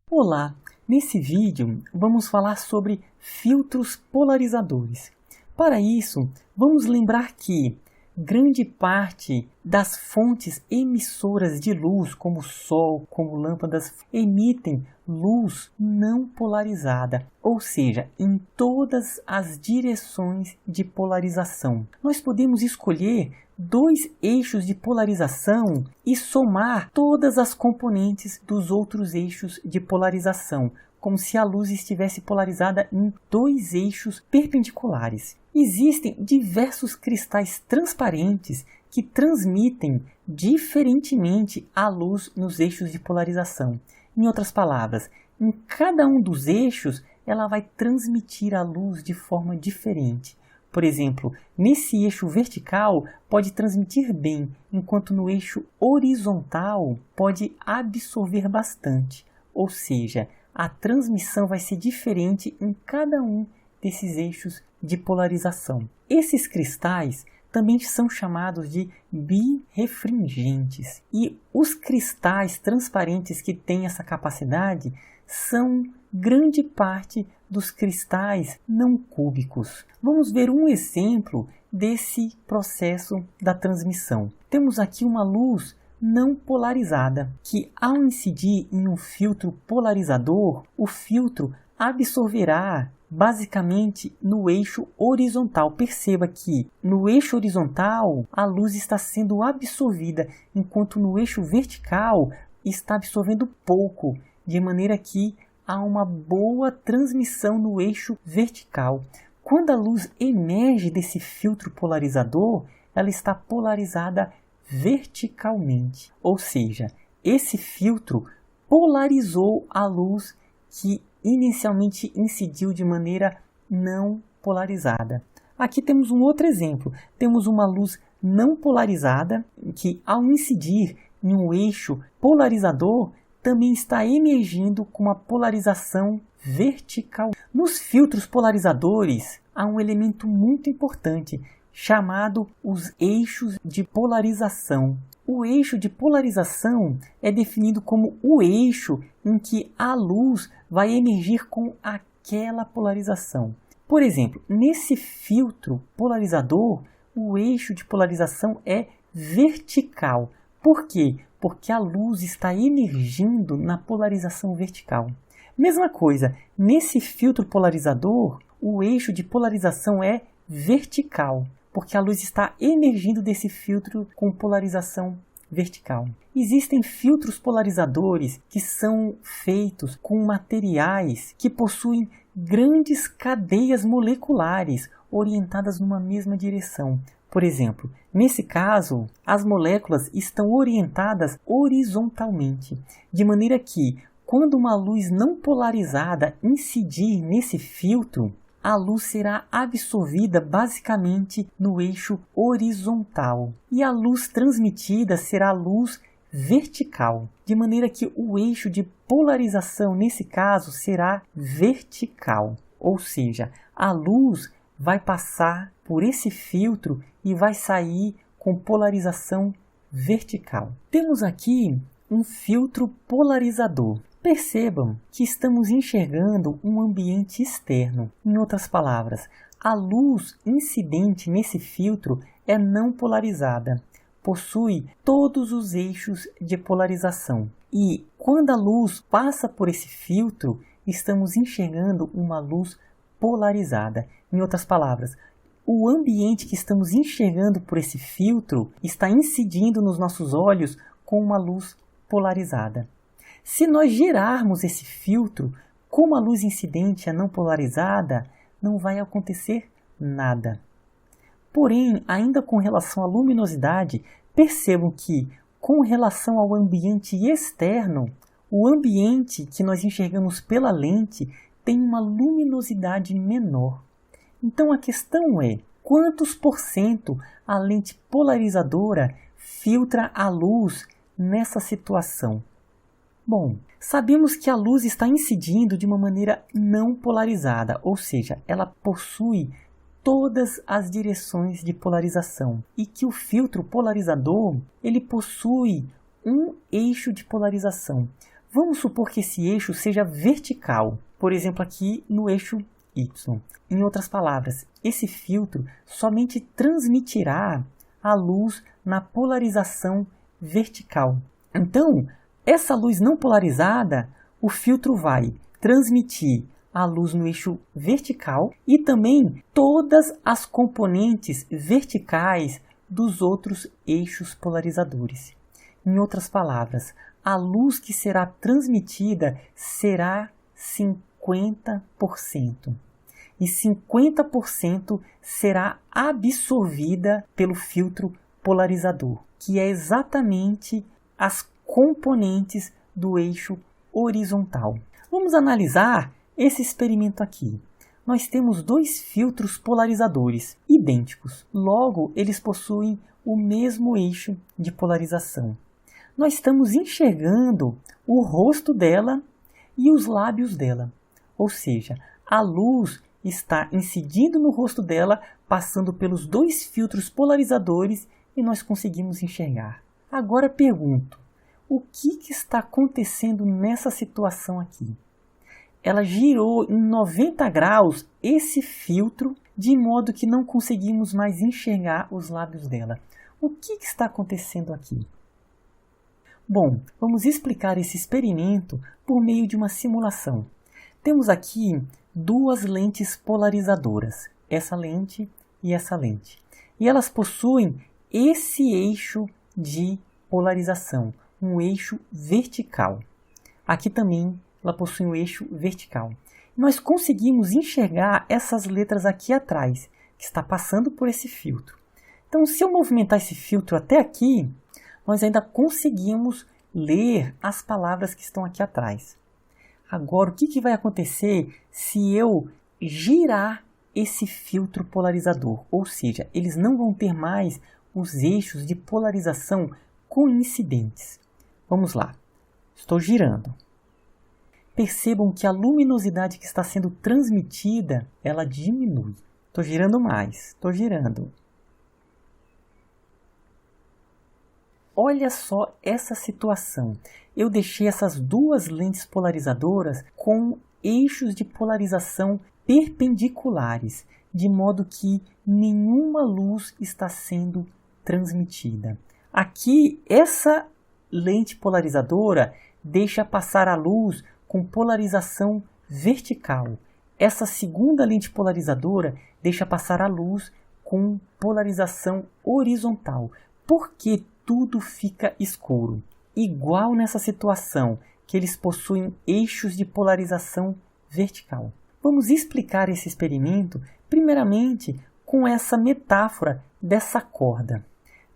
Olá! Nesse vídeo vamos falar sobre filtros polarizadores. Para isso, vamos lembrar que grande parte das fontes emissoras de luz, como Sol, como lâmpadas, emitem luz não polarizada, ou seja, em todas as direções de polarização. Nós podemos escolher dois eixos de polarização e somar todas as componentes dos outros eixos de polarização, como se a luz estivesse polarizada em dois eixos perpendiculares. Existem diversos cristais transparentes que transmitem diferentemente a luz nos eixos de polarização. Em outras palavras, em cada um dos eixos, ela vai transmitir a luz de forma diferente. Por exemplo, nesse eixo vertical pode transmitir bem, enquanto no eixo horizontal pode absorver bastante. Ou seja, a transmissão vai ser diferente em cada um desses eixos de polarização. Esses cristais também são chamados de birrefringentes. E os cristais transparentes que têm essa capacidade são grande parte dos cristais não cúbicos. Vamos ver um exemplo desse processo da transmissão. Temos aqui uma luz não polarizada, que ao incidir em um filtro polarizador, o filtro absorverá basicamente no eixo horizontal. Perceba que no eixo horizontal a luz está sendo absorvida, enquanto no eixo vertical está absorvendo pouco, de maneira que há uma boa transmissão no eixo vertical. Quando a luz emerge desse filtro polarizador, ela está polarizada verticalmente, ou seja, esse filtro polarizou a luz que inicialmente incidiu de maneira não polarizada. Aqui temos um outro exemplo. Temos uma luz não polarizada que, ao incidir em um eixo polarizador, também está emergindo com uma polarização vertical. Nos filtros polarizadores, há um elemento muito importante, chamado os eixos de polarização. O eixo de polarização é definido como o eixo em que a luz vai emergir com aquela polarização. Por exemplo, nesse filtro polarizador, o eixo de polarização é vertical. Por quê? Porque a luz está emergindo na polarização vertical. Mesma coisa, nesse filtro polarizador, o eixo de polarização é vertical, porque a luz está emergindo desse filtro com polarização vertical. Existem filtros polarizadores que são feitos com materiais que possuem grandes cadeias moleculares orientadas numa mesma direção. Por exemplo, nesse caso, as moléculas estão orientadas horizontalmente, de maneira que, quando uma luz não polarizada incidir nesse filtro, a luz será absorvida basicamente no eixo horizontal e a luz transmitida será luz vertical, de maneira que o eixo de polarização nesse caso será vertical, ou seja, a luz vai passar por esse filtro e vai sair com polarização vertical. Temos aqui um filtro polarizador. Percebam que estamos enxergando um ambiente externo. Em outras palavras, a luz incidente nesse filtro é não polarizada, possui todos os eixos de polarização. E quando a luz passa por esse filtro, estamos enxergando uma luz polarizada. Em outras palavras, o ambiente que estamos enxergando por esse filtro está incidindo nos nossos olhos com uma luz polarizada. Se nós girarmos esse filtro, como a luz incidente é não polarizada, não vai acontecer nada. Porém, ainda com relação à luminosidade, percebam que, com relação ao ambiente externo, o ambiente que nós enxergamos pela lente tem uma luminosidade menor. Então a questão é, quantos por cento a lente polarizadora filtra a luz nessa situação? Bom, sabemos que a luz está incidindo de uma maneira não polarizada, ou seja, ela possui todas as direções de polarização e que o filtro polarizador ele possui um eixo de polarização. Vamos supor que esse eixo seja vertical, por exemplo, aqui no eixo Y. Em outras palavras, esse filtro somente transmitirá a luz na polarização vertical. Então, essa luz não polarizada, o filtro vai transmitir a luz no eixo vertical e também todas as componentes verticais dos outros eixos polarizadores. Em outras palavras, a luz que será transmitida será 50%. E 50% será absorvida pelo filtro polarizador, que é exatamente as componentes do eixo horizontal. Vamos analisar esse experimento aqui. Nós temos dois filtros polarizadores idênticos, logo eles possuem o mesmo eixo de polarização. Nós estamos enxergando o rosto dela e os lábios dela, ou seja, a luz está incidindo no rosto dela, passando pelos dois filtros polarizadores e nós conseguimos enxergar. Agora pergunto, o que está acontecendo nessa situação aqui? Ela girou em 90 graus esse filtro, de modo que não conseguimos mais enxergar os lábios dela. O que está acontecendo aqui? Bom, vamos explicar esse experimento por meio de uma simulação. Temos aqui duas lentes polarizadoras, essa lente e essa lente. E elas possuem esse eixo de polarização, um eixo vertical. Aqui também ela possui um eixo vertical. Nós conseguimos enxergar essas letras aqui atrás, que está passando por esse filtro. Então, se eu movimentar esse filtro até aqui, nós ainda conseguimos ler as palavras que estão aqui atrás. Agora, o que vai acontecer se eu girar esse filtro polarizador? Ou seja, eles não vão ter mais os eixos de polarização coincidentes. Vamos lá. Estou girando. Percebam que a luminosidade que está sendo transmitida, ela diminui. Estou girando mais. Estou girando. Olha só essa situação. Eu deixei essas duas lentes polarizadoras com eixos de polarização perpendiculares, de modo que nenhuma luz está sendo transmitida. Aqui, essa lente polarizadora deixa passar a luz com polarização vertical. Essa segunda lente polarizadora deixa passar a luz com polarização horizontal. Por que tudo fica escuro? Igual nessa situação, que eles possuem eixos de polarização vertical. Vamos explicar esse experimento, primeiramente, com essa metáfora dessa corda.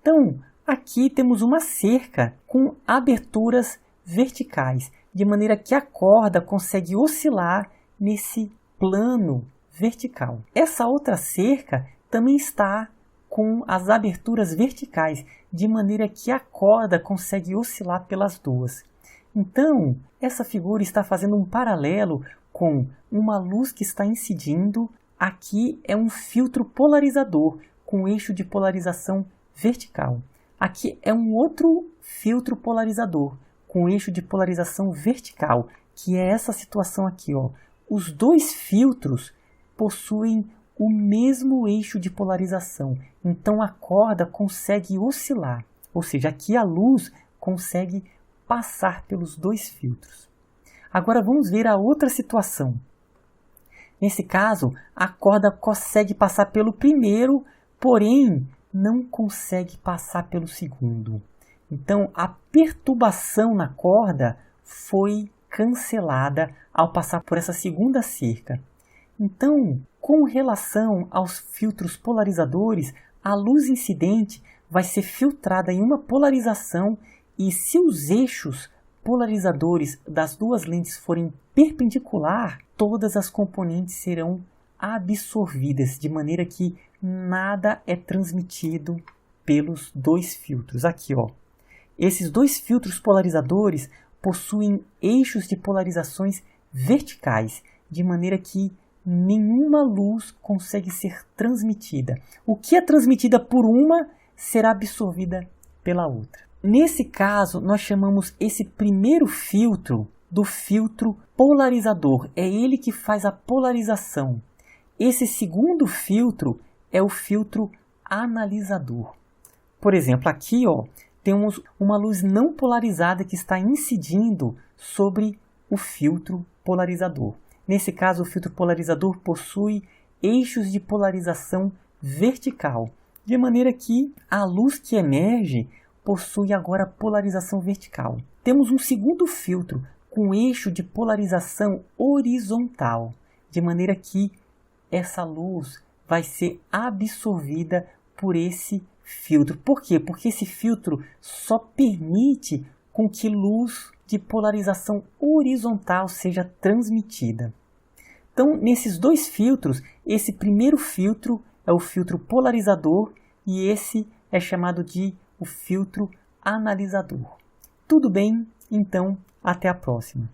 Então, aqui temos uma cerca com aberturas verticais, de maneira que a corda consegue oscilar nesse plano vertical. Essa outra cerca também está com as aberturas verticais, de maneira que a corda consegue oscilar pelas duas. Então, essa figura está fazendo um paralelo com uma luz que está incidindo. Aqui é um filtro polarizador com eixo de polarização vertical. Aqui é um outro filtro polarizador com eixo de polarização vertical, que é essa situação aqui, ó. Os dois filtros possuem o mesmo eixo de polarização, então a corda consegue oscilar, ou seja, aqui a luz consegue passar pelos dois filtros. Agora vamos ver a outra situação. Nesse caso, a corda consegue passar pelo primeiro, porém não consegue passar pelo segundo. Então a perturbação na corda foi cancelada ao passar por essa segunda cerca. Então, com relação aos filtros polarizadores, a luz incidente vai ser filtrada em uma polarização e se os eixos polarizadores das duas lentes forem perpendicular, todas as componentes serão absorvidas, de maneira que nada é transmitido pelos dois filtros. Aqui, ó. Esses dois filtros polarizadores possuem eixos de polarizações verticais, de maneira que nenhuma luz consegue ser transmitida. O que é transmitida por uma será absorvida pela outra. Nesse caso, nós chamamos esse primeiro filtro do filtro polarizador. É ele que faz a polarização. Esse segundo filtro é o filtro analisador. Por exemplo, aqui temos uma luz não polarizada que está incidindo sobre o filtro polarizador. Nesse caso, o filtro polarizador possui eixos de polarização vertical, de maneira que a luz que emerge possui agora polarização vertical. Temos um segundo filtro com eixo de polarização horizontal, de maneira que essa luz vai ser absorvida por esse filtro. Por quê? Porque esse filtro só permite com que luz de polarização horizontal seja transmitida. Então, nesses dois filtros, esse primeiro filtro é o filtro polarizador e esse é chamado de o filtro analisador. Tudo bem? Então, até a próxima.